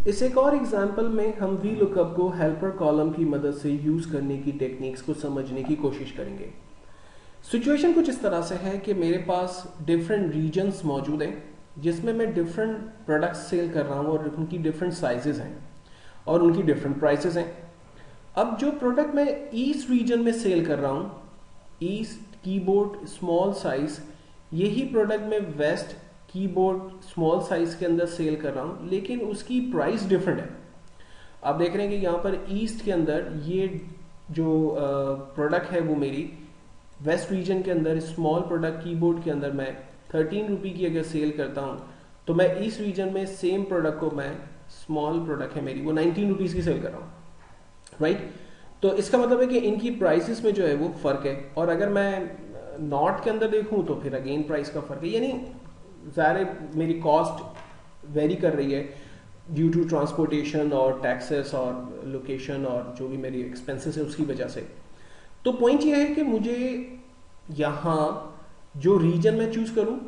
इस एक और एग्जाम्पल में हम वी लुकअप को हेल्पर कॉलम की मदद से यूज़ करने की टेक्निक्स को समझने की कोशिश करेंगे। सिचुएशन कुछ इस तरह से है कि मेरे पास डिफरेंट रीजन्स मौजूद हैं जिसमें मैं डिफरेंट प्रोडक्ट्स सेल कर रहा हूँ और उनकी डिफरेंट साइजेस हैं और उनकी डिफरेंट प्राइसेस हैं। अब जो प्रोडक्ट मैं ईस्ट रीजन में सेल कर रहा हूँ, ईस्ट कीबोर्ड स्मॉल साइज, यही प्रोडक्ट मैं वेस्ट कीबोर्ड स्मॉल साइज के अंदर सेल कर रहा हूँ, लेकिन उसकी प्राइस डिफरेंट है। आप देख रहे हैं कि यहाँ पर ईस्ट के अंदर ये जो प्रोडक्ट है वो मेरी वेस्ट रीजन के अंदर स्मॉल प्रोडक्ट कीबोर्ड के अंदर मैं 13 रुपये की अगर सेल करता हूँ, तो मैं ईस्ट रीजन में सेम प्रोडक्ट को मैं स्मॉल प्रोडक्ट है मेरी वो 19 रुपीज़ की सेल कर रहा हूँ, राइट। तो इसका मतलब है कि इनकी प्राइसेस में जो है वो फ़र्क है। और अगर मैं नॉर्थ के अंदर देखूँ तो फिर अगेन प्राइस का फ़र्क है, यानी ज़ाहिर मेरी कॉस्ट वेरी कर रही है ड्यू टू ट्रांसपोर्टेशन और टैक्सेस और लोकेशन और जो भी मेरी एक्सपेंसेस है उसकी वजह से। तो पॉइंट ये है कि मुझे यहाँ जो रीजन में चूज़ करूँ,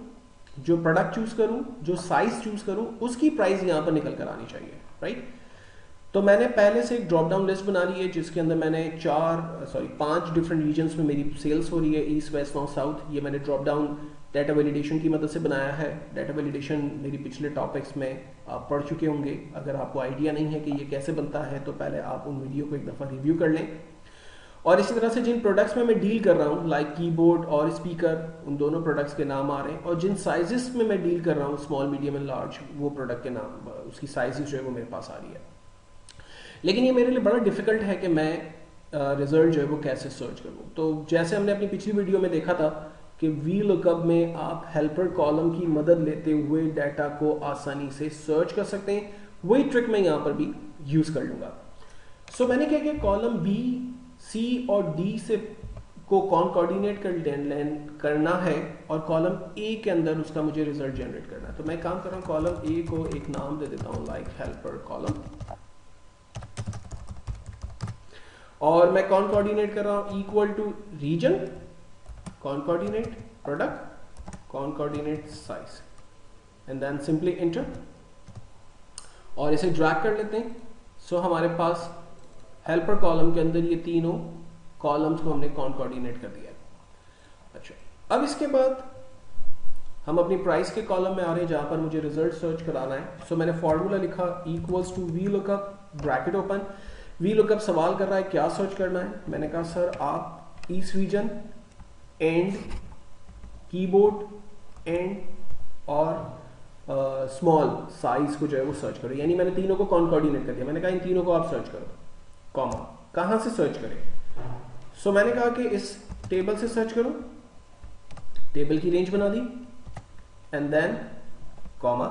जो प्रोडक्ट चूज़ करूँ, जो साइज चूज़ करूँ, उसकी प्राइस यहाँ पर निकल कर आनी चाहिए, राइट। तो मैंने पहले से एक ड्रॉप डाउन लिस्ट बना ली है जिसके अंदर मैंने 5 डिफरेंट रीजन्स में मेरी सेल्स हो रही है, ईस्ट वेस्ट नॉर्थ साउथ। ये मैंने ड्रॉप डाउन डाटा वैलिडेशन की मदद से बनाया है। डाटा वैलिडेशन मेरी पिछले टॉपिक्स में आप पढ़ चुके होंगे। अगर आपको आइडिया नहीं है कि ये कैसे बनता है तो पहले आप उन वीडियो को एक दफ़ा रिव्यू कर लें। और इसी तरह से जिन प्रोडक्ट्स में मैं डील कर रहा हूँ लाइक कीबोर्ड और स्पीकर, उन दोनों प्रोडक्ट्स के नाम आ रहे हैं। और जिन साइजेस में मैं डील कर रहा हूँ स्मॉल मीडियम एंड लार्ज, वो प्रोडक्ट के नाम, उसकी साइजेस जो है वो मेरे पास आ रही है। लेकिन ये मेरे लिए बड़ा डिफिकल्ट है कि मैं रिजल्ट जो है वो कैसे सर्च करूँ। तो जैसे हमने अपनी पिछली वीडियो में देखा था कि वी लुकअप में आप हेल्पर कॉलम की मदद लेते हुए डाटा को आसानी से सर्च कर सकते हैं, वही ट्रिक मैं यहाँ पर भी यूज़ कर लूँगा। सो मैंने क्या किया, कॉलम बी, सी और डी से को कॉर्डिनेट करना है और कॉलम ए के अंदर उसका मुझे रिजल्ट जनरेट करना है। तो मैं काम कर रहा हूँ, कॉलम ए को एक नाम दे देता हूँ लाइक हेल्पर कॉलम, और मैं कॉर्डिनेट कर रहा हूं equal to region, coordinate product, coordinate size, and then simply enter और इसे ड्रैग कर लेते हैं। सो हमारे पास हेल्पर कॉलम के अंदर ये तीनों कॉलम्स को हमने कॉर्डिनेट कर दिया। अच्छा, अब इसके बाद हम अपनी प्राइस के कॉलम में आ रहे हैं जहां पर मुझे रिजल्ट सर्च कराना है। सो मैंने फॉर्मूला लिखा equals to V lookup, bracket open, V lookup सवाल कर रहा है क्या सर्च करना है। मैंने कहा सर आप east region and keyboard and और स्मॉल साइज को जो है वो सर्च करो, यानी मैंने तीनों को कॉर्डिनेट कर दिया। मैंने कहा इन तीनों को आप सर्च करो, कॉमा, कहां से सर्च करें। सो मैंने कहा कि इस टेबल से सर्च करो, टेबल की रेंज बना दी, एंड देन कॉमा,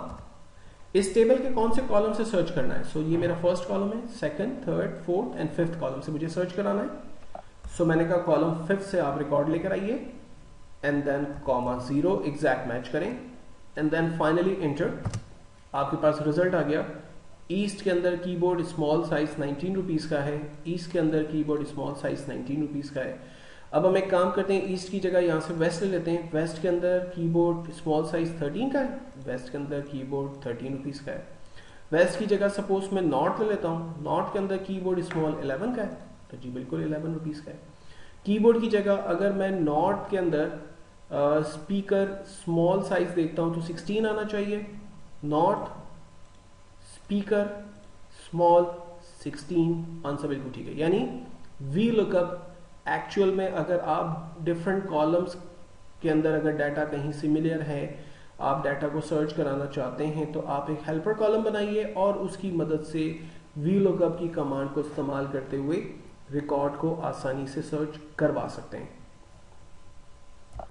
इस टेबल के कौन से कॉलम से सर्च करना है। सो ये मेरा फर्स्ट कॉलम है, second, third, fourth and fifth column से मुझे सर्च कराना है। सो मैंने कहा कॉलम फिफ्थ से आप रिकॉर्ड लेकर आइए, and then comma 0 exact match करें, एंड देन फाइनली एंटर। आपके पास रिजल्ट आ गया। ईस्ट के अंदर कीबोर्ड स्मॉल साइज 19 रुपीज़ का है, ईस्ट के अंदर कीबोर्ड स्मॉल साइज 19 रुपीज़ का है। अब हम एक काम करते हैं, ईस्ट की जगह यहाँ से वेस्ट ले लेते हैं। वेस्ट के अंदर कीबोर्ड स्मॉल साइज 13 का है, वेस्ट के अंदर कीबोर्ड 13 रुपीज़ का है। वेस्ट की जगह सपोज मैं नॉर्थ ले लेता हूँ, नॉर्थ के अंदर कीबोर्ड स्मॉल 11 का है, तो जी बिल्कुल 11 रुपीज़ का है। कीबोर्ड की जगह अगर मैं नॉर्थ के अंदर स्पीकर स्मॉल साइज देखता हूँ तो 16 आना चाहिए। नॉर्थ स्पीकर स्मॉल 16, आंसर बिल्कुल ठीक है। यानी वी लुकअप एक्चुअल में अगर आप डिफरेंट कॉलम्स के अंदर अगर डाटा कहीं सिमिलर है, आप डाटा को सर्च कराना चाहते हैं, तो आप एक हेल्पर कॉलम बनाइए और उसकी मदद से वी लुकअप की कमांड को इस्तेमाल करते हुए रिकॉर्ड को आसानी से सर्च करवा सकते हैं।